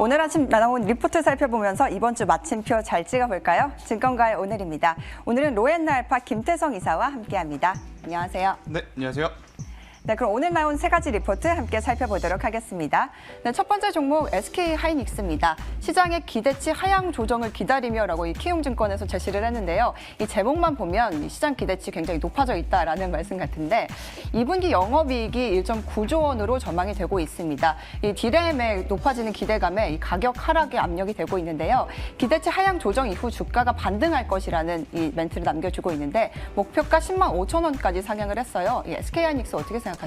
오늘 아침 나온 리포트 살펴보면서 이번 주 마침표 잘 찍어볼까요? 증권가의 오늘입니다. 오늘은 로엔나알파 김태성 이사와 함께합니다. 안녕하세요. 네, 안녕하세요. 네, 그럼 오늘 나온 세 가지 리포트 함께 살펴보도록 하겠습니다. 네, 첫 번째 종목 SK하이닉스입니다. 시장의 기대치 하향 조정을 기다리며라고 이 키움증권에서 제시를 했는데요. 이 제목만 보면 이 시장 기대치 굉장히 높아져 있다라는 말씀 같은데 2분기 영업이익이 1.9조 원으로 전망이 되고 있습니다. 이 디램의 높아지는 기대감에 이 가격 하락에 압력이 되고 있는데요. 기대치 하향 조정 이후 주가가 반등할 것이라는 이 멘트를 남겨주고 있는데 목표가 10만 5천 원까지 상향을 했어요. 이 SK하이닉스 어떻게 생각하세요?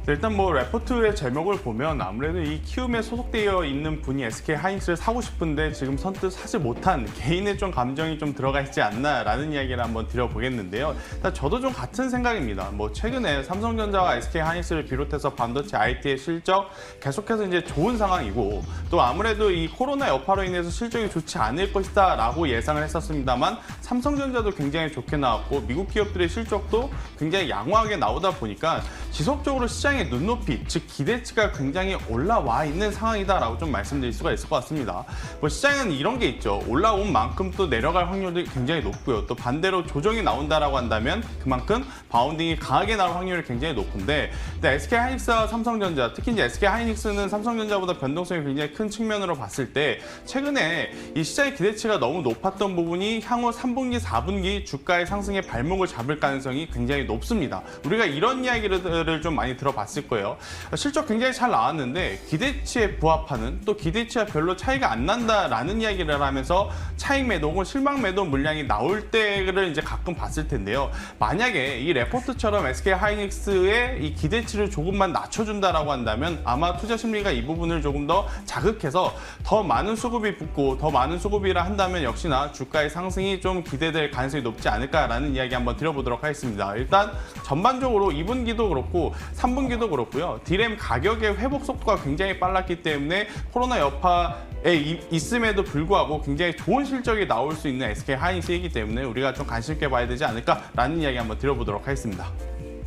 일단 레포트의 제목을 보면 아무래도 이 키움에 소속되어 있는 분이 SK하이닉스를 사고 싶은데 지금 선뜻 사지 못한 개인의 좀 감정이 좀 들어가 있지 않나라는 이야기를 한번 드려보겠는데요. 일단 저도 좀 같은 생각입니다. 최근에 삼성전자와 SK하이닉스를 비롯해서 반도체 IT의 실적 계속해서 이제 좋은 상황이고 또 아무래도 이 코로나 여파로 인해서 실적이 좋지 않을 것이다라고 예상을 했었습니다만 삼성전자도 굉장히 좋게 나왔고 미국 기업들의 실적도 굉장히 양호하게 나오다 보니까 지속적으로 시장의 눈높이, 즉 기대치가 굉장히 올라와 있는 상황이다라고 좀 말씀드릴 수가 있을 것 같습니다. 시장은 이런 게 있죠. 올라온 만큼 또 내려갈 확률이 굉장히 높고요. 또 반대로 조정이 나온다라고 한다면 그만큼 바운딩이 강하게 나올 확률이 굉장히 높은데 SK하이닉스와 삼성전자, 특히 이제 SK하이닉스는 삼성전자보다 변동성이 굉장히 큰 측면으로 봤을 때 최근에 이 시장의 기대치가 너무 높았던 부분이 향후 3분기, 4분기 주가의 상승에 발목을 잡을 가능성이 굉장히 높습니다. 우리가 이런 이야기를 좀 많이 들어봤을 거예요. 실적 굉장히 잘 나왔는데 기대치에 부합하는 또 기대치와 별로 차이가 안 난다라는 이야기를 하면서 차익 매도 혹은 실망 매도 물량이 나올 때를 이제 가끔 봤을 텐데요. 만약에 이 레포트처럼 SK하이닉스의 이 기대치를 조금만 낮춰준다라고 한다면 아마 투자 심리가 이 부분을 조금 더 자극해서 더 많은 수급이 붙고 더 많은 수급이라 한다면 역시나 주가의 상승이 좀 기대될 가능성이 높지 않을까라는 이야기 한번 드려보도록 하겠습니다. 일단 전반적으로 2분기도 그렇고 3분기도 그렇고요. 디램 가격의 회복 속도가 굉장히 빨랐기 때문에 코로나 여파에 있음에도 불구하고 굉장히 좋은 실적이 나올 수 있는 SK하이닉스이기 때문에 우리가 좀 관심 있게 봐야 되지 않을까라는 이야기 한번 드려보도록 하겠습니다.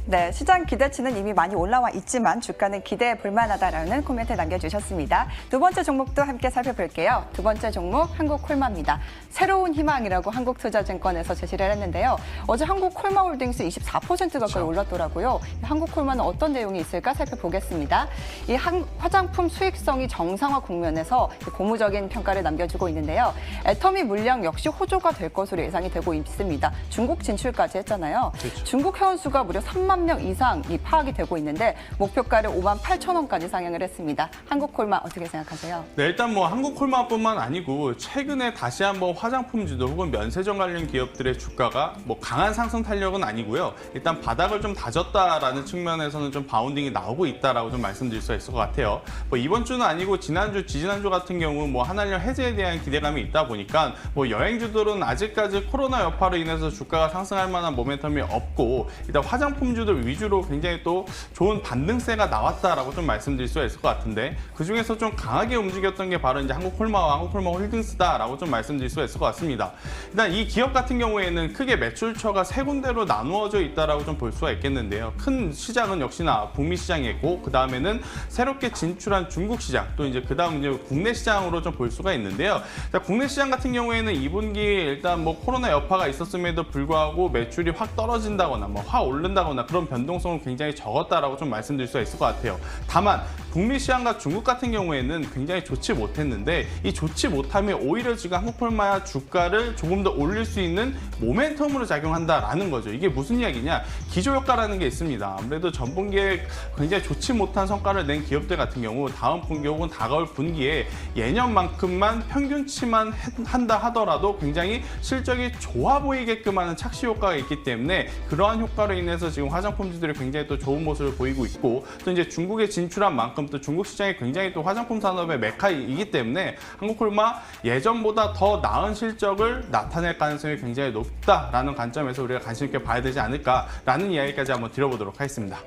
네, 시장 기대치는 이미 많이 올라와 있지만 주가는 기대해 볼 만하다라는 코멘트 남겨주셨습니다. 두 번째 종목도 함께 살펴볼게요. 두 번째 종목 한국콜마입니다. 새로운 희망이라고 한국투자증권에서 제시를 했는데요. 어제 한국콜마홀딩스 24% 가까이 올랐더라고요. 한국콜마는 어떤 내용이 있을까 살펴보겠습니다. 이 화장품 수익성이 정상화 국면에서 고무적인 평가를 남겨주고 있는데요. 애터미 물량 역시 호조가 될 것으로 예상이 되고 있습니다. 중국 진출까지 했잖아요. 그렇죠. 중국 회원수가 무려 3만 명 이상이 파악이 되고 있는데 목표가를 5만 8천 원까지 상향을 했습니다. 한국콜마 어떻게 생각하세요? 네, 일단 한국콜마뿐만 아니고 최근에 다시 한번 화장품주도 혹은 면세점 관련 기업들의 주가가 강한 상승 탄력은 아니고요. 일단 바닥을 좀 다졌다라는 측면에서는 좀 바운딩이 나오고 있다라고 좀 말씀드릴 수 있을 것 같아요. 이번 주는 아니고 지난주, 지지난주 같은 경우 한한령 해제에 대한 기대감이 있다 보니까 여행주들은 아직까지 코로나 여파로 인해서 주가가 상승할 만한 모멘텀이 없고 일단 화장품주들 위주로 굉장히 또 좋은 반등세가 나왔다라고 좀 말씀드릴 수가 있을 것 같은데 그 중에서 좀 강하게 움직였던 게 바로 이제 한국콜마와 한국콜마홀딩스다라고 좀 말씀드릴 수가 있을 것 같습니다. 일단 이 기업 같은 경우에는 크게 매출처가 세 군데로 나누어져 있다라고 좀 볼 수가 있겠는데요. 큰 시장은 역시나 북미 시장이고 그 다음에는 새롭게 진출한 중국 시장 또 이제 그 다음 이제 국내 시장으로 좀 볼 수가 있는데요. 국내 시장 같은 경우에는 2분기 일단 코로나 여파가 있었음에도 불구하고 매출이 확 떨어진다거나 확 오른다거나 그런 변동성은 굉장히 적었다라고 좀 말씀드릴 수가 있을 것 같아요. 다만 북미 시장과 중국 같은 경우에는 굉장히 좋지 못했는데 이 좋지 못함이 오히려 지금 한국콜마야 주가를 조금 더 올릴 수 있는 모멘텀으로 작용한다라는 거죠. 이게 무슨 이야기냐? 기조효과라는 게 있습니다. 아무래도 전분기에 굉장히 좋지 못한 성과를 낸 기업들 같은 경우 다음 분기 혹은 다가올 분기에 예년만큼만 평균치만 한다 하더라도 굉장히 실적이 좋아 보이게끔 하는 착시 효과가 있기 때문에 그러한 효과로 인해서 지금 화장품주들이 굉장히 또 좋은 모습을 보이고 있고 또 이제 중국에 진출한 만큼 또 중국 시장이 굉장히 또 화장품 산업의 메카이기 때문에 한국콜마 예전보다 더 나은 실적을 나타낼 가능성이 굉장히 높다라는 관점에서 우리가 관심 있게 봐야 되지 않을까라는 이야기까지 한번 드려보도록 하겠습니다.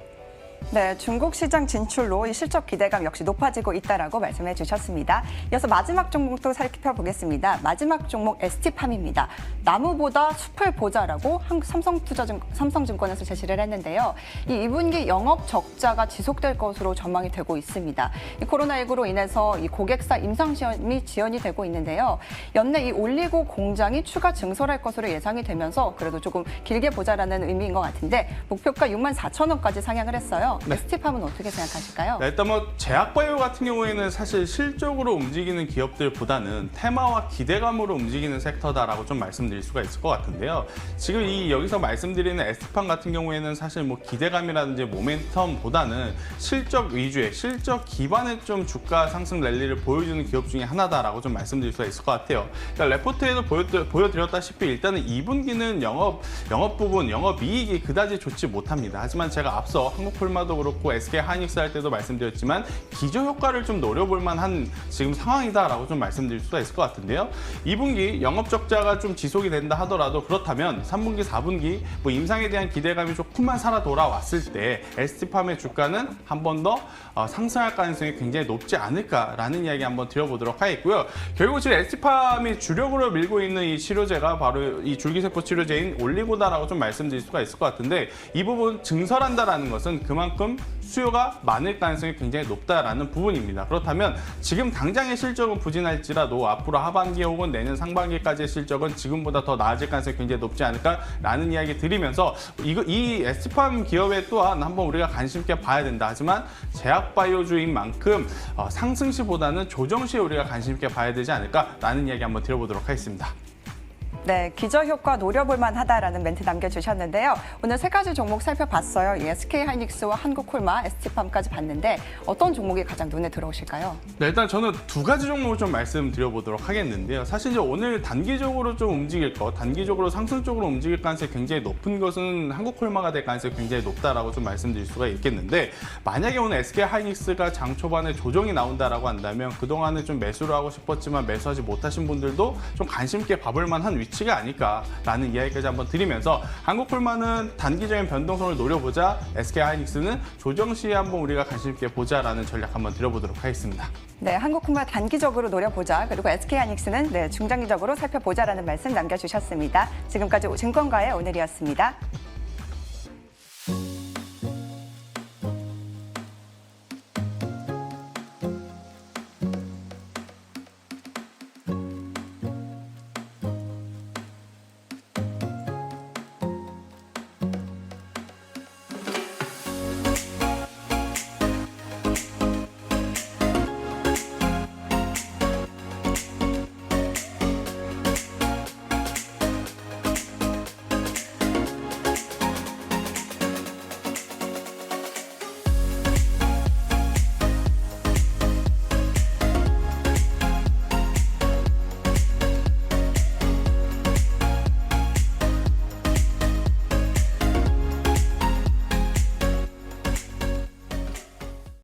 네, 중국 시장 진출로 이 실적 기대감 역시 높아지고 있다라고 말씀해 주셨습니다. 이어서 마지막 종목도 살펴보겠습니다. 마지막 종목 ST팜입니다. 나무보다 숲을 보자라고 삼성증권에서 제시를 했는데요. 이 2분기 영업 적자가 지속될 것으로 전망이 되고 있습니다. 이 코로나19로 인해서 이 고객사 임상 시험이 지연이 되고 있는데요. 연내 이 올리고 공장이 추가 증설할 것으로 예상이 되면서 그래도 조금 길게 보자라는 의미인 것 같은데 목표가 64,000원까지 상향을 했어요. 네. ST팜은 어떻게 생각하실까요? 네, 일단 뭐 제약바이오 같은 경우에는 사실 실적으로 움직이는 기업들보다는 테마와 기대감으로 움직이는 섹터다라고 좀 말씀드릴 수가 있을 것 같은데요. 지금 여기서 말씀드리는 ST팜 같은 경우에는 사실 뭐 기대감이라든지 모멘텀보다는 실적 위주의 실적 기반의 좀 주가 상승 랠리를 보여주는 기업 중에 하나다라고 좀 말씀드릴 수가 있을 것 같아요. 그러니까 레포트에도 보여드렸다시피 일단은 2분기는 영업 부분, 영업이익이 그다지 좋지 못합니다. 하지만 제가 앞서 한국콜마도 그렇고 SK하이닉스 할 때도 말씀드렸지만 기저효과를 좀 노려볼 만한 지금 상황이다라고 좀 말씀드릴 수가 있을 것 같은데요. 2분기 영업 적자가 좀 지속이 된다 하더라도 그렇다면 3분기, 4분기 뭐 임상에 대한 기대감이 조금만 살아 돌아왔을 때 ST팜의 주가는 한 번 더 상승할 가능성이 굉장히 높지 않을까라는 이야기 한번 드려보도록 하겠고요. 결국 지금 ST팜이 주력으로 밀고 있는 이 치료제가 바로 이 줄기세포 치료제인 올리고다라고 좀 말씀드릴 수가 있을 것 같은데 이 부분 증설한다라는 것은 그만큼 수요가 많을 가능성이 굉장히 높다라는 부분입니다. 그렇다면 지금 당장의 실적은 부진할지라도 앞으로 하반기 혹은 내년 상반기까지의 실적은 지금보다 더 나아질 가능성이 굉장히 높지 않을까라는 이야기 드리면서 이 ST팜 기업에 또한 한번 우리가 관심 있게 봐야 된다. 하지만 제약바이오주인 만큼 상승시보다는 조정시에 우리가 관심 있게 봐야 되지 않을까라는 이야기 한번 드려보도록 하겠습니다. 네, 기저효과 노려볼 만하다라는 멘트 남겨주셨는데요. 오늘 세 가지 종목 살펴봤어요. SK하이닉스와 한국콜마, ST팜까지 봤는데 어떤 종목이 가장 눈에 들어오실까요? 네, 일단 저는 두 가지 종목을 좀 말씀드려보도록 하겠는데요. 사실 이제 오늘 단기적으로 좀 움직일 것, 단기적으로 상승 쪽으로 움직일 가능성이 굉장히 높은 것은 한국콜마가 될 가능성이 굉장히 높다라고 좀 말씀드릴 수가 있겠는데 만약에 오늘 SK하이닉스가 장 초반에 조정이 나온다라고 한다면 그동안에 좀 매수를 하고 싶었지만 매수하지 못하신 분들도 좀 관심 있게 봐볼 만한 위치가 아닐까라는 이야기까지 한번 드리면서 한국콜마는 단기적인 변동성을 노려보자, SK하이닉스는 조정 시에 한번 우리가 관심 있게 보자라는 전략 한번 드려보도록 하겠습니다. 네, 한국콜마 단기적으로 노려보자, 그리고 SK하이닉스는 네, 중장기적으로 살펴보자라는 말씀 남겨주셨습니다. 지금까지 증권가의 오늘이었습니다.